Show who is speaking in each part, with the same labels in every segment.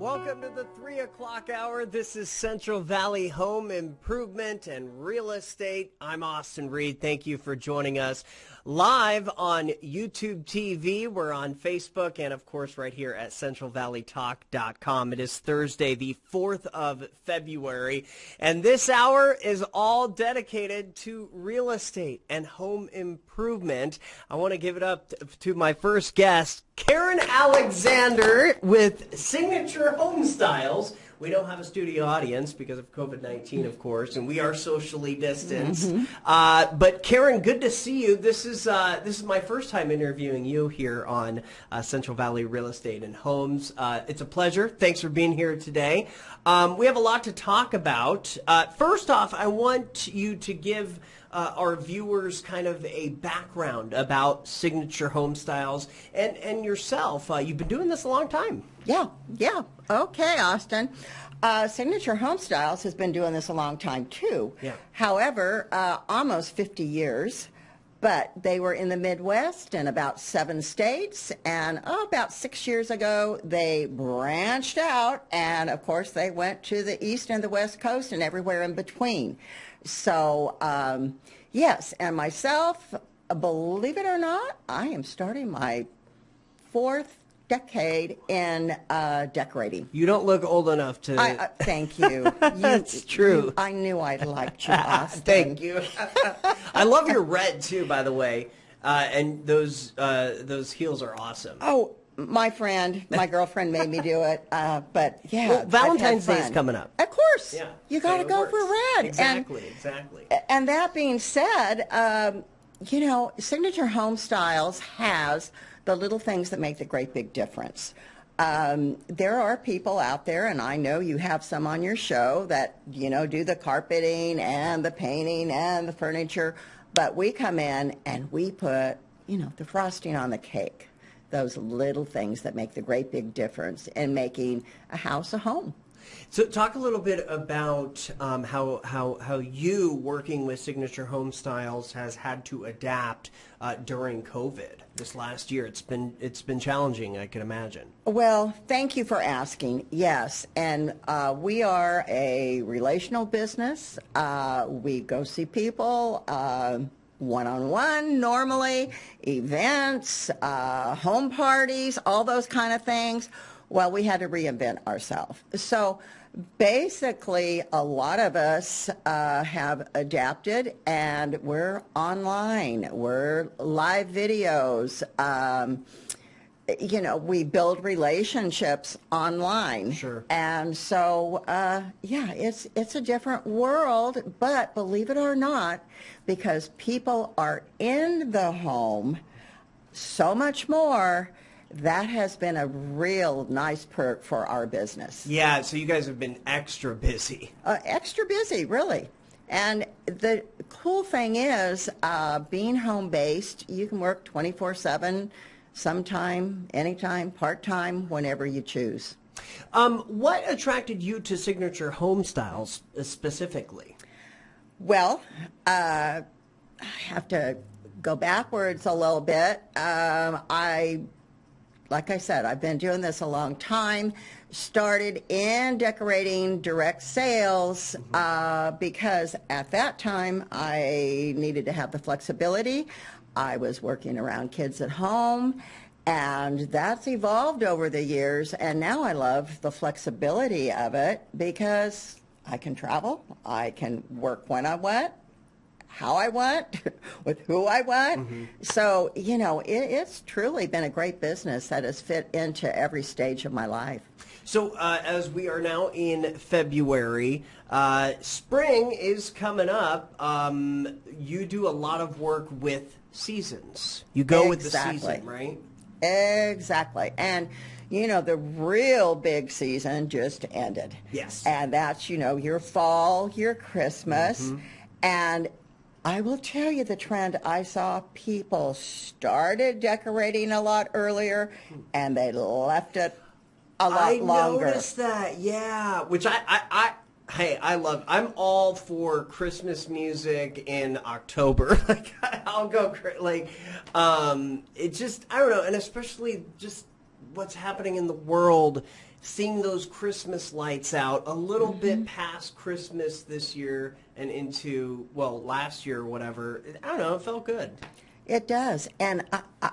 Speaker 1: Welcome to the 3 o'clock hour. This is Central Valley Home Improvement and Real Estate. I'm Austin Reed. Thank you for joining us live on YouTube TV. We're on Facebook and, of course, right here at CentralValleyTalk.com. It is Thursday, the 4th of February, and this hour is all dedicated to real estate and home improvement. I want to give it up to my first guest, Karen Alexander with Signature Homestyles. We don't have a studio audience because of COVID-19, of course, and we are socially distanced. But Karen, good to see you. This is my first time interviewing you here on Central Valley Real Estate and Homes. It's a pleasure. Thanks for being here today. We have a lot to talk about. First off, I want you to give our viewers kind of a background about Signature Homestyles and yourself. You've been doing this a long time.
Speaker 2: Yeah. Okay, Austin. Signature Homestyles has been doing this a long time, too.
Speaker 1: Yeah.
Speaker 2: However, almost 50 years, but they were in the Midwest in about 7 states, and about 6 years ago, they branched out, and, of course, they went to the East and the West Coast and everywhere in between. So, yes, and myself, believe it or not, I am starting my 4th decade in decorating.
Speaker 1: You don't look old enough to...
Speaker 2: thank you.
Speaker 1: That's true.
Speaker 2: I knew I liked you, Austin.
Speaker 1: Thank you. I love your red, too, by the way, and those heels are awesome.
Speaker 2: Oh, my girlfriend made me do it, but yeah.
Speaker 1: Well, Valentine's Day is coming up.
Speaker 2: Of course.
Speaker 1: Yeah.
Speaker 2: You got to go for red.
Speaker 1: Exactly.
Speaker 2: And that being said, Signature Homestyles has the little things that make the great big difference. There are people out there, and I know you have some on your show that, do the carpeting and the painting and the furniture, but we come in and we put, the frosting on the cake. Those little things that make the great big difference in making a house a home.
Speaker 1: So talk a little bit about how you, working with Signature Homestyles, has had to adapt during COVID this last year. It's been challenging, I can imagine.
Speaker 2: Well, thank you for asking. Yes, and we are a relational business. We go see people one-on-one normally, events, home parties, all those kind of things. Well, we had to reinvent ourselves. So basically, a lot of us have adapted, and we're online. We're live videos. We build relationships online.
Speaker 1: Sure.
Speaker 2: And so, it's a different world, but believe it or not, because people are in the home so much more, that has been a real nice perk for our business.
Speaker 1: Yeah, so you guys have been extra busy.
Speaker 2: Extra busy, really. And the cool thing is, being home-based, you can work 24/7, sometime, anytime, part-time, whenever you choose.
Speaker 1: What attracted you to Signature Homestyles specifically?
Speaker 2: Well, I have to go backwards a little bit. Like I said, I've been doing this a long time. Started in decorating direct sales because at that time I needed to have the flexibility. I was working around kids at home, and that's evolved over the years, and now I love the flexibility of it because I can travel, I can work when I want, how I want, with who I want. So, it's truly been a great business that has fit into every stage of my life.
Speaker 1: So as we are now in February, spring is coming up. You do a lot of work with seasons. You go with the season, right?
Speaker 2: Exactly. And, the real big season just ended.
Speaker 1: Yes.
Speaker 2: And that's, your fall, your Christmas. And I will tell you the trend. I saw people started decorating a lot earlier, and they left it a lot longer.
Speaker 1: I noticed that, yeah. Which I love. I'm all for Christmas music in October. I'll go it just, I don't know, and especially just what's happening in the world, seeing those Christmas lights out a little bit past Christmas this year and into, well, last year or whatever, I don't know, it felt good.
Speaker 2: It does. And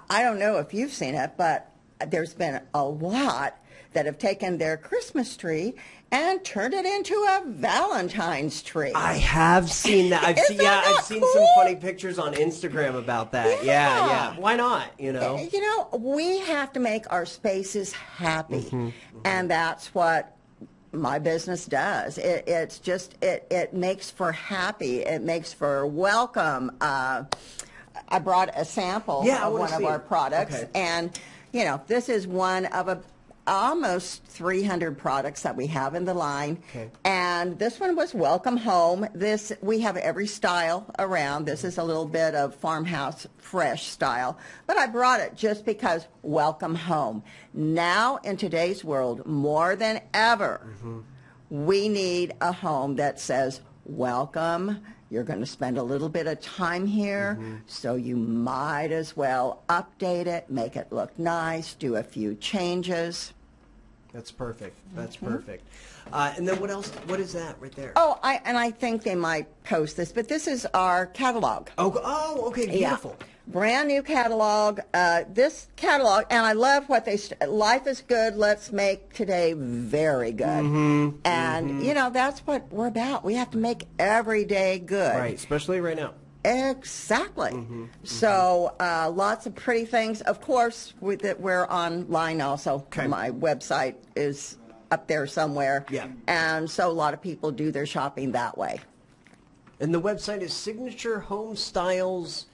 Speaker 2: I don't know if you've seen it, but there's been a lot that have taken their Christmas tree and turned it into a Valentine's tree.
Speaker 1: I have seen that. I've seen
Speaker 2: cool?
Speaker 1: some funny pictures on Instagram about that. Yeah. Why not,
Speaker 2: You know, we have to make our spaces happy. And that's what my business does. It's just, it makes for happy. It makes for welcome. I brought a sample of one of our products. Okay. And, you know, this is one of almost 300 products that we have in the line. Okay. And this one was Welcome Home. We have every style around. This is a little bit of farmhouse fresh style. But I brought it just because Welcome Home. Now in today's world, more than ever, we need a home that says welcome. You're going to spend a little bit of time here, so you might as well update it, make it look nice, do a few changes.
Speaker 1: That's perfect. That's perfect. And then what else? What is that right there?
Speaker 2: Oh, I think they might post this, but this is our catalog.
Speaker 1: Oh, okay, beautiful.
Speaker 2: Yeah. Brand new catalog. This catalog, and I love what life is good, let's make today very good. And, you know, that's what we're about. We have to make every day good.
Speaker 1: Right, especially right now.
Speaker 2: Exactly. So lots of pretty things. Of course, we're online also. Okay. My website is up there somewhere. Yeah. And so a lot of people do their shopping that way.
Speaker 1: And the website is signaturehomestyles.biz/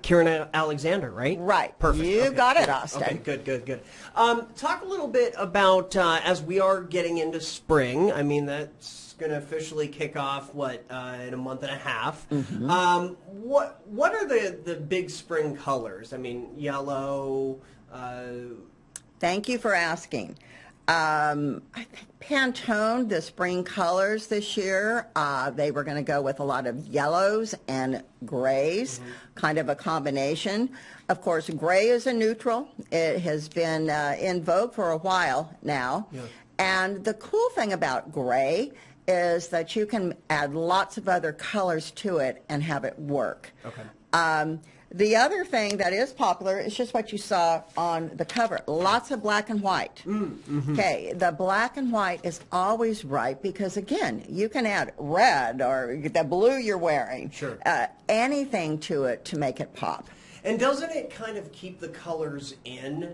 Speaker 1: Karen Alexander, right?
Speaker 2: Right.
Speaker 1: Perfect.
Speaker 2: You got it, Austin.
Speaker 1: Okay, good. Talk a little bit about, as we are getting into spring, I mean, that's going to officially kick off, in a month and a half. What are the big spring colors? I mean, yellow.
Speaker 2: Thank you for asking. I think Pantone, the spring colors this year, they were going to go with a lot of yellows and grays, kind of a combination. Of course, gray is a neutral. It has been in vogue for a while now. Yeah. And the cool thing about gray is that you can add lots of other colors to it and have it work. Okay. The other thing that is popular is just what you saw on the cover. Lots of black and white. Okay, the black and white is always right because, again, you can add red or the blue you're wearing. Sure. Anything to it to make it pop.
Speaker 1: And doesn't it kind of keep the colors in,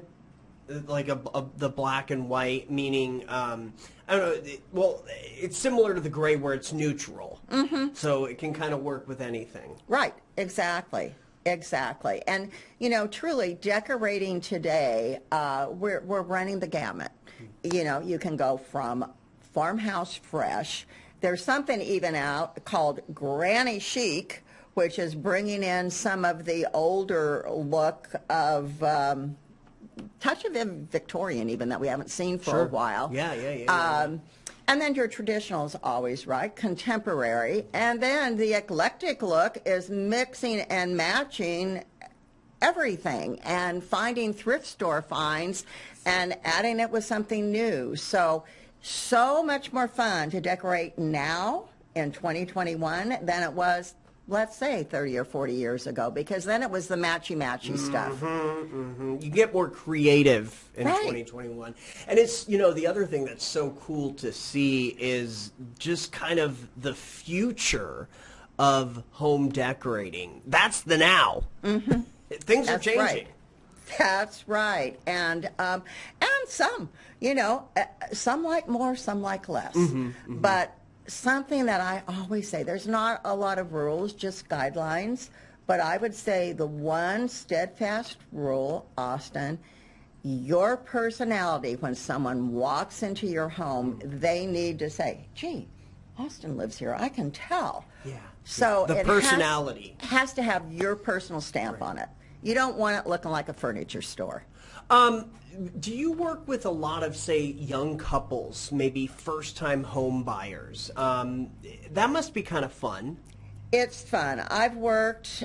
Speaker 1: like the black and white, meaning, I don't know, well, it's similar to the gray where it's neutral. So it can kind of work with anything.
Speaker 2: Right, exactly. Exactly. And, you know, truly decorating today, we're running the gamut. You know, you can go from farmhouse fresh. There's something even out called granny chic, which is bringing in some of the older look of touch of Victorian even that we haven't seen for a while.
Speaker 1: Yeah.
Speaker 2: And then your traditional is always right, contemporary. And then the eclectic look is mixing and matching everything and finding thrift store finds and adding it with something new. So much more fun to decorate now in 2021 than it was, let's say, 30 or 40 years ago, because then it was the matchy-matchy stuff.
Speaker 1: You get more creative in 2021. And it's, you know, the other thing that's so cool to see is just kind of the future of home decorating. That's the now. Things are changing.
Speaker 2: Right. That's right. And some, you know, some like more, some like less. But something that I always say, there's not a lot of rules, just guidelines, but I would say the one steadfast rule, Austin, your personality when someone walks into your home, they need to say, gee, Austin lives here, I can tell.
Speaker 1: Yeah.
Speaker 2: So
Speaker 1: the personality
Speaker 2: has to have your personal stamp on it. You don't want it looking like a furniture store.
Speaker 1: Do you work with a lot of, say, young couples, maybe first-time home buyers? That must be kind of fun.
Speaker 2: It's fun. I've worked,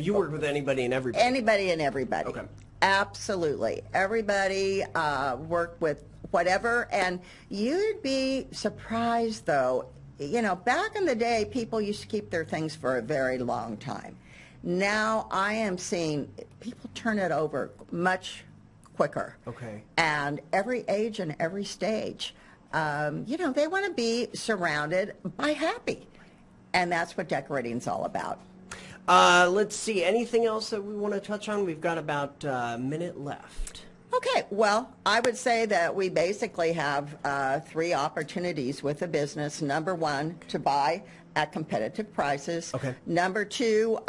Speaker 1: You work with anybody and everybody.
Speaker 2: Anybody and everybody.
Speaker 1: Okay.
Speaker 2: Absolutely. Everybody work with whatever. And you'd be surprised, though. You know, back in the day, people used to keep their things for a very long time. Now I am seeing people turn it over much quicker.
Speaker 1: Okay.
Speaker 2: And every age and every stage, you know, they want to be surrounded by happy. And that's what decorating's all about.
Speaker 1: Let's see. Anything else that we want to touch on? We've got about a minute left.
Speaker 2: Okay, well, I would say that we basically have 3 opportunities with a business. Number 1, to buy at competitive prices.
Speaker 1: Okay.
Speaker 2: Number 2,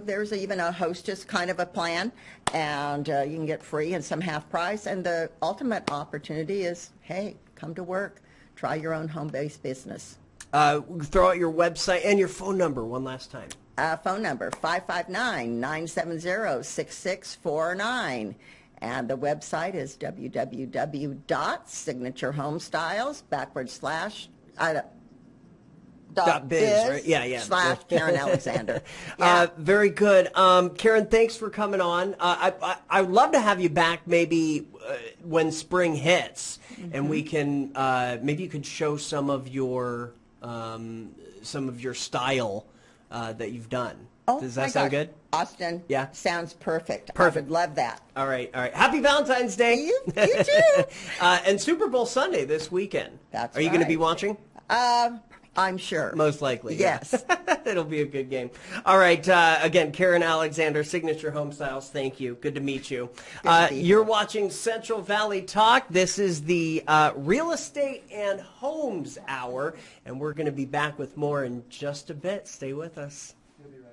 Speaker 2: there's even a hostess kind of a plan, and you can get free and some half price. And the ultimate opportunity is, hey, come to work, try your own home-based business.
Speaker 1: Throw out your website and your phone number one last time.
Speaker 2: Phone number, 559-970-6649. And the website is www.signaturehomestyles
Speaker 1: .biz, right? Yeah.
Speaker 2: / Karen Alexander.
Speaker 1: Very good. Karen, thanks for coming on. I'd love to have you back maybe when spring hits, and we can maybe you could show some of your style that you've done.
Speaker 2: Oh,
Speaker 1: does that sound good?
Speaker 2: Austin,
Speaker 1: yeah,
Speaker 2: sounds perfect.
Speaker 1: Perfect.
Speaker 2: I would love that.
Speaker 1: All right. Happy Valentine's Day.
Speaker 2: You too.
Speaker 1: And Super Bowl Sunday this weekend.
Speaker 2: That's
Speaker 1: Are you going to be watching?
Speaker 2: I'm sure.
Speaker 1: Most likely.
Speaker 2: Yes.
Speaker 1: Yeah. It'll be a good game. All right. Again, Karen Alexander, Signature Homestyles. Thank you. Good to meet you. You're watching Central Valley Talk. This is the Real Estate and Homes Hour, and we're going to be back with more in just a bit. Stay with us. We'll be right back.